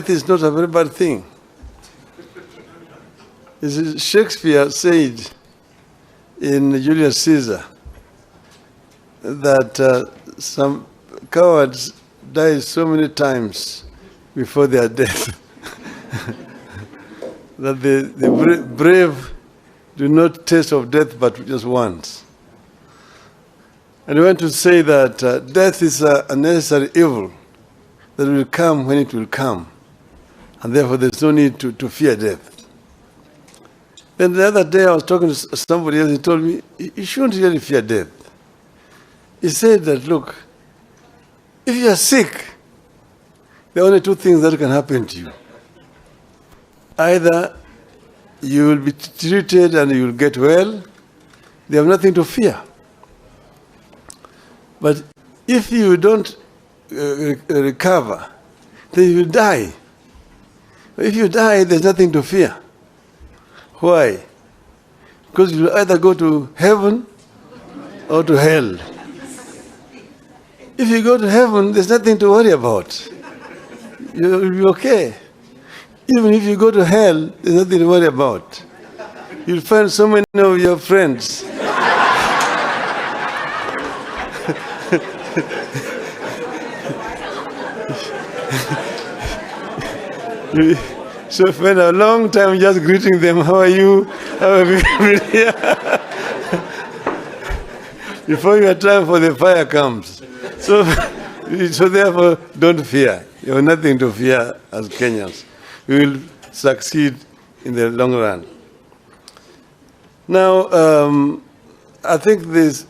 death is not a very bad thing. Shakespeare said in Julius Caesar that some cowards die so many times before their death that the brave do not taste of death but just once. And I want to say that death is a necessary evil that will come when it will come, and therefore there's no need to fear death. Then the other day I was talking to somebody else, he told me, you shouldn't really fear death. He said that, look, if you are sick, there are only two things that can happen to you. Either you will be treated and you will get well, they have nothing to fear. But if you don't recover, then you will die. If you die, there's nothing to fear. Why? Because you will either go to heaven or to hell. If you go to heaven, there's nothing to worry about. You will be okay. Even if you go to hell, there's nothing to worry about. You'll find so many of your friends. So spend a long time just greeting them. How are you? How are you? Before your time for the fire comes. So therefore, don't fear. You have nothing to fear as Kenyans. We will succeed in the long run. Now, I think this